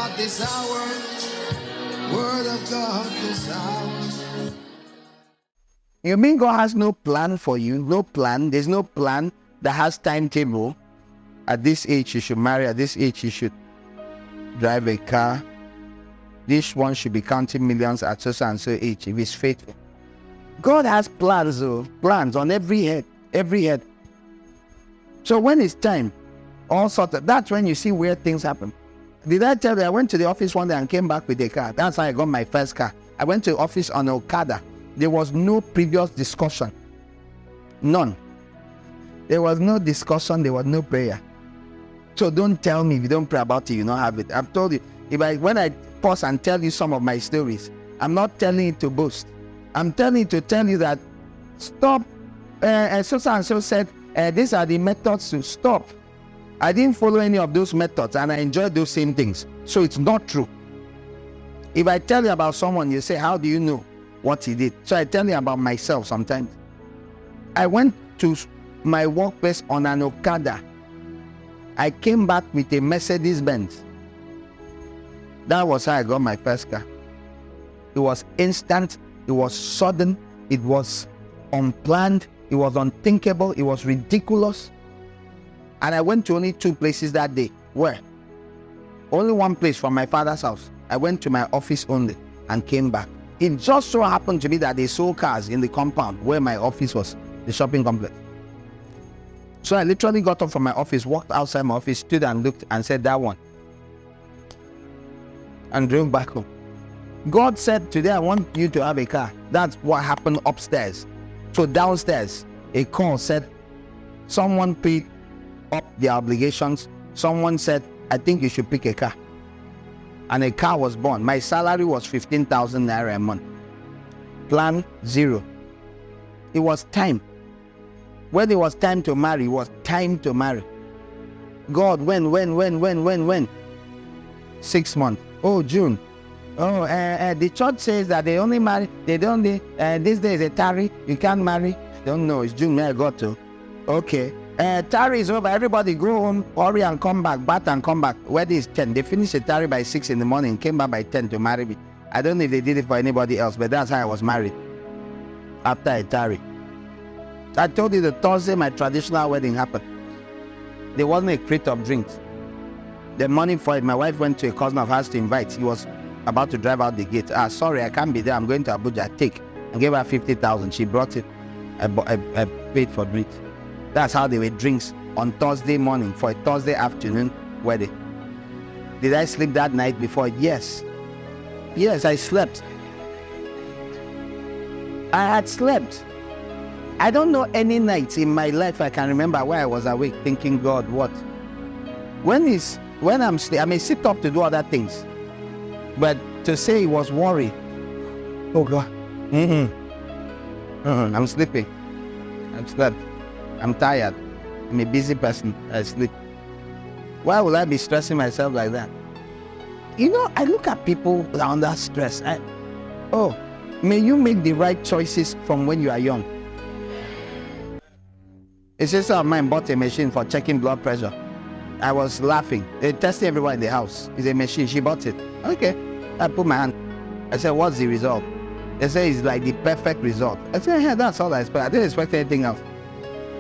God this hour. Word of God this hour. You mean God has no plan for you? No plan. There's no plan that has timetable. At this age you should marry. At this age you should drive a car. This one should be counting millions at so and so age if he's faithful. God has plans, though. Plans on every head. Every head. So when it's time, all sorts of, that's when you see weird things happen. Did I tell you I went to the office one day and came back with a car? That's how I got my first car. I went to the office on Okada. There was no previous discussion. None. There was no discussion. There was no prayer. So don't tell me if you don't pray about it, you don't have it. I've told you, when I pause and tell you some of my stories, I'm not telling it to boast. I'm telling it to tell you that stop. So and so said, these are the methods to stop. I didn't follow any of those methods and I enjoyed those same things. So it's not true. If I tell you about someone, you say, how do you know what he did? So I tell you about myself sometimes. I went to my workplace on an Okada. I came back with a Mercedes Benz. That was how I got my first car. It was instant. It was sudden. It was unplanned. It was unthinkable. It was ridiculous. And I went to only 2 places that day. Where? Only one place from my father's house. I went to my office only and came back. It just so happened to be that they sold cars in the compound where my office was, the shopping complex. So I literally got up from my office, walked outside my office, stood and looked and said, that one. And drove back home. God said, today I want you to have a car. That's what happened upstairs. So downstairs, a call said, someone paid up their obligations. Someone said, I think you should pick a car. And a car was born. My salary was 15,000 naira a month. Plan 0. It was time. When it was time to marry, it was time to marry. God, when? 6 months. Oh, June. Oh, the church says that they only marry, this day is a tarry, you can't marry. Don't know, it's June, I got to. Okay. Tarry is over, everybody go home, hurry and come back, bath and come back. Wedding is 10. They finished the tarry by 6 in the morning, came back by 10 to marry me. I don't know if they did it for anybody else, but that's how I was married. After a tarry. I told you the Thursday my traditional wedding happened. There wasn't a crate of drinks. The morning for it, my wife went to a cousin of hers to invite. He was about to drive out the gate. Sorry, I can't be there. I'm going to Abuja. Take. I gave her 50,000. She brought it. I paid for drinks. That's how they were drinks on Thursday morning for a Thursday afternoon wedding. Did I sleep that night before? Yes. Yes, I slept. I had slept. I don't know any night in my life I can remember where I was awake thinking, God, what? When I'm sleeping, I may sit up to do other things. But to say it was worry, oh God, I'm sleeping. I've slept. I'm tired. I'm a busy person. I sleep. Why would I be stressing myself like that? You know, I look at people that are under stress. May you make the right choices from when you are young. A sister of mine bought a machine for checking blood pressure. I was laughing. They tested everyone in the house. It's a machine. She bought it. Okay. I put my hand. I said, what's the result? They say it's like the perfect result. I said, yeah, that's all I expect. I didn't expect anything else.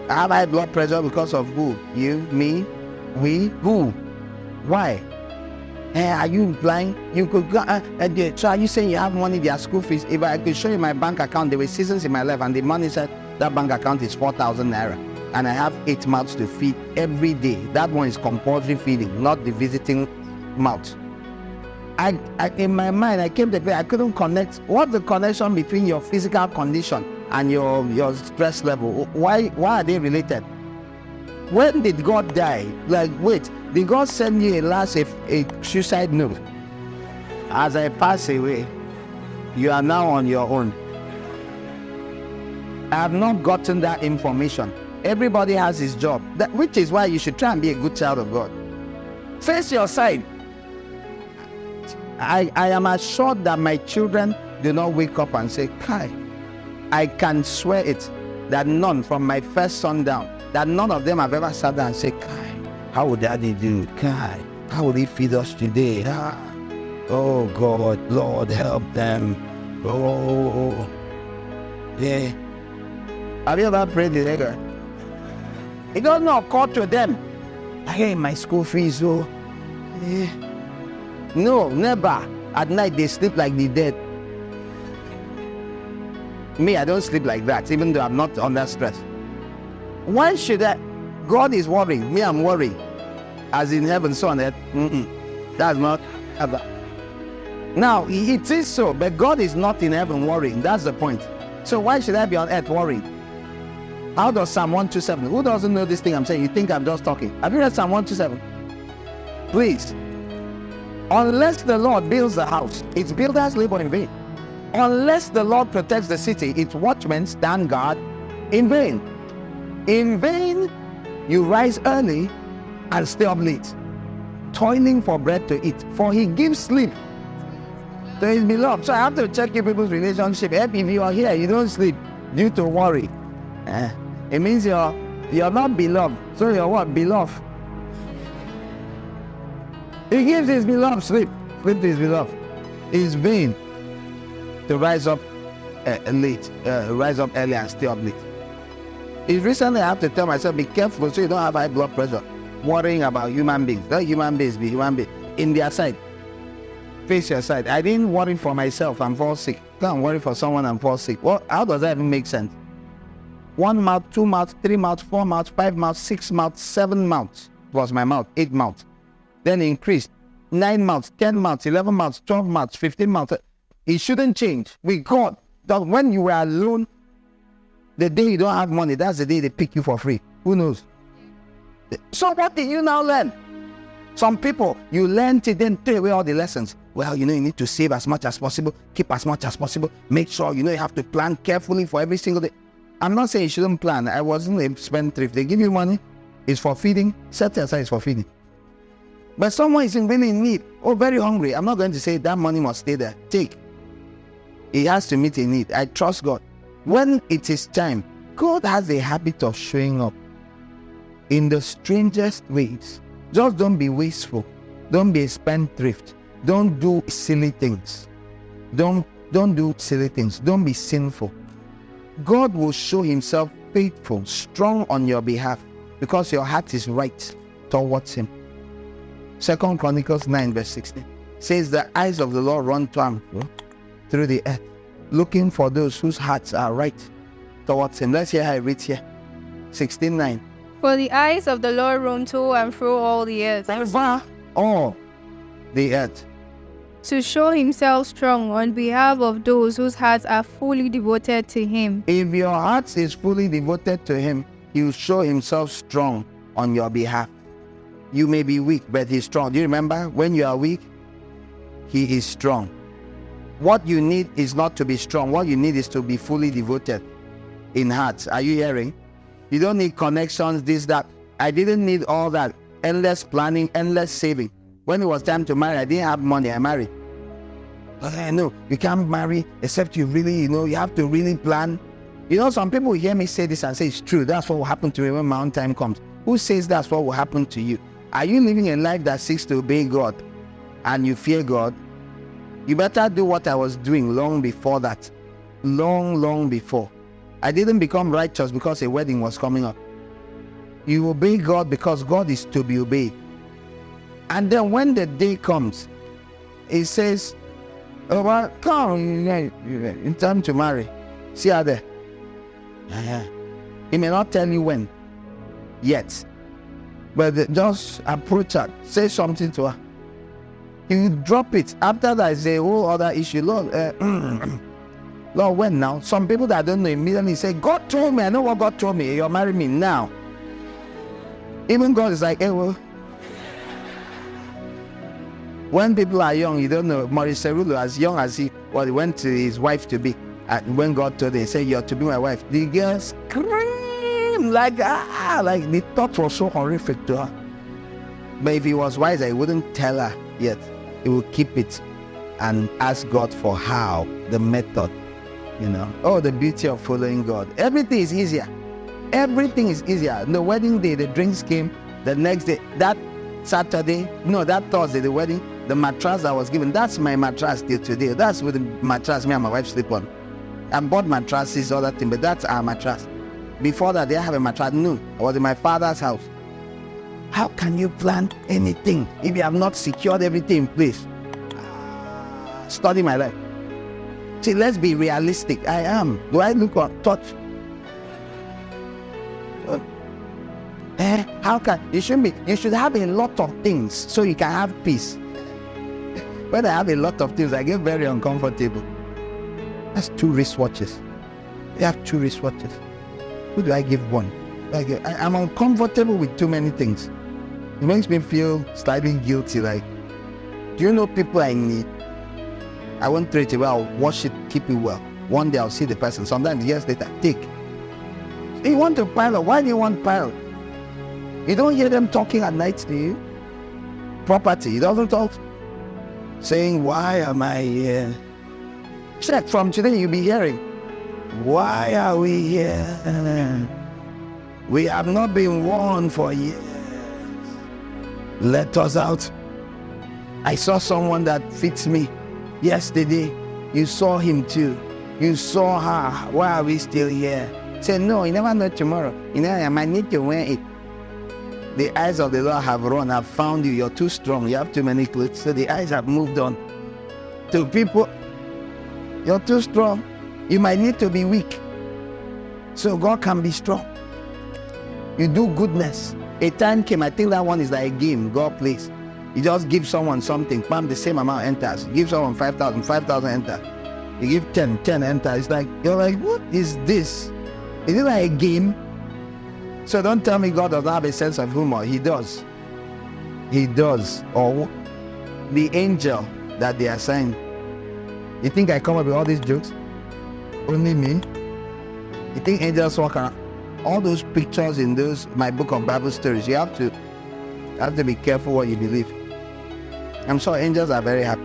I have high blood pressure because of who? You, me, we, who? Why? Are you blind? You could go, so are you saying you have money, their school fees? If I could show you my bank account, there were seasons in my life and the money said that bank account is 4,000 naira. And I have 8 mouths to feed every day. That one is compulsory feeding, not the visiting mouth. In my mind, I came to play, I couldn't connect. What's the connection between your physical condition and your stress level? Why are they related? When did God die? Like, wait, did God send you a suicide note? As I pass away, you are now on your own. I have not gotten that information. Everybody has his job, which is why you should try and be a good child of God. Face your side. I am assured that my children do not wake up and say, Kai. I can swear it, that none from my first son down, that none of them have ever sat down and said, Kai, how would daddy do? Kai, How will he feed us today? Oh God, Lord, help them. Oh, yeah. Have you ever prayed the nigger? It does not occur to them. Hey, my school fees, oh. Yeah. No, never. At night they sleep like the dead. Me, I don't sleep like that, even though I'm not under stress. Why should I? God is worrying. Me, I'm worried. As in heaven, so on earth. That's not ever. Now, it is so, but God is not in heaven worrying. That's the point. So why should I be on earth worrying? How does Psalm 127? Who doesn't know this thing I'm saying? You think I'm just talking. Have you read Psalm 127? Please. Unless the Lord builds the house, its builders labor in vain. Unless the Lord protects the city, its watchmen stand guard in vain. In vain, you rise early and stay up late, toiling for bread to eat, for he gives sleep to his beloved. So I have to check your people's relationship. If you are here, you don't sleep due to worry. It means you're not beloved. So you're what? Beloved. He gives his beloved sleep. Sleep to his beloved. It's vain to rise up late, rise up early and stay up late. It's recently I have to tell myself, be careful so you don't have high blood pressure, worrying about human beings. Let human beings be human beings. In their side. Face your side. I didn't worry for myself and fall sick. Can't worry for someone and fall sick. Well, how does that even make sense? 1 mouth, 2 mouths, 3 mouths, 4 mouths, 5 mouths, 6 mouths, 7 mouths was my mouth, 8 mouths. Then increased 9 mouths, 10 mouths, 11 mouths, 12 mouths, 15 mouths. It shouldn't change. With God, that when you were alone, the day you don't have money, that's the day they pick you for free. Who knows? So what did you now learn? Some people, you learn to then throw away all the lessons. Well, you need to save as much as possible, keep as much as possible, make sure, you have to plan carefully for every single day. I'm not saying you shouldn't plan. I wasn't a spendthrift. They give you money, it's for feeding, set aside, it's for feeding. But someone is really in need, very hungry. I'm not going to say that money must stay there. Take. It has to meet a need. I trust God. When it is time, God has a habit of showing up in the strangest ways. Just don't be wasteful. Don't be a spendthrift. Don't do silly things. Don't do silly things. Don't be sinful. God will show himself faithful, strong on your behalf because your heart is right towards him. 2 Chronicles 9 verse 16 says the eyes of the Lord run to and fro through the earth, looking for those whose hearts are right towards him. Let's hear how it reads here. 16:9. For the eyes of the Lord roam to and fro all the earth, Over all the earth, to show himself strong on behalf of those whose hearts are fully devoted to him. If your heart is fully devoted to him, he will show himself strong on your behalf. You may be weak, but he's strong. Do you remember? When you are weak, he is strong. What you need is not to be strong. What you need is to be fully devoted in heart. Are you hearing? You don't need connections, this, that. I didn't need all that. Endless planning, endless saving. When it was time to marry, I didn't have money. I married. No, you can't marry except you really, you have to really plan. Some people hear me say this and say it's true. That's what will happen to me when my own time comes. Who says that's what will happen to you? Are you living a life that seeks to obey God and you fear God? You better do what I was doing long before that. Long before. I didn't become righteous because a wedding was coming up. You obey God because God is to be obeyed. And then when the day comes, it says, oh, well, come, in time to marry. See her there. He may not tell you when, yet. But just approach her, say something to her. You drop it. After that, it's a whole other issue. Lord, Lord, when now? Some people that don't know immediately say, God told me, I know what God told me. You're marrying me now. Even God is like, hey, well. When people are young, you don't know. Maurice Cerullo, as young as he went to his wife to be. And when God told him, he said, you're to be my wife. The girl screamed like the thought was so horrific to her. But if he was wiser, he wouldn't tell her yet. He would keep it and ask God for how, the method, Oh, the beauty of following God. Everything is easier. Everything is easier. The wedding day, the drinks came. The next day, that Saturday, no, that Thursday, the wedding, the mattress I was given, that's my mattress till today. That's with the mattress me and my wife sleep on. I bought mattresses, other thing, but that's our mattress. Before that, they have a mattress. No, I was in my father's house. How can you plan anything if you have not secured everything in place? Study my life. See, let's be realistic. I am. Do I look on touch? How can you shouldn't be? You should have a lot of things so you can have peace. When I have a lot of things, I get very uncomfortable. That's 2 wristwatches. You have 2 wristwatches. Who do I give one? I'm uncomfortable with too many things. It makes me feel slightly guilty. Like, do you know people I need? I won't treat it well. I'll wash it, keep it well. One day I'll see the person. Sometimes years later, take. You want to pile? Why do you want pile? You don't hear them talking at night, do you? Property, he doesn't talk. Saying, why am I here? Check from today, you'll be hearing, why are we here? We have not been warned for years. Let us out. I saw someone that fits me yesterday. You saw him too. You saw her. Why are we still here? Say, no, you never know tomorrow. You know, I might need to wear it. The eyes of the Lord have run, have found you. You're too strong. You have too many clothes. So the eyes have moved on. To people, you're too strong. You might need to be weak. So God can be strong. You do goodness. A time came, I think that one is like a game God plays. You just give someone something, bam, the same amount enters. You give someone 5,000, 5,000 enter. You give 10, 10 enter. It's like, you're like, what is this? Is it like a game? So don't tell me God does not have a sense of humor. He does. He does. Or the angel that they assigned. You think I come up with all these jokes? Only me? You think angels walk around? All those pictures in those, my book of Bible stories, you have to be careful what you believe. I'm sure angels are very happy.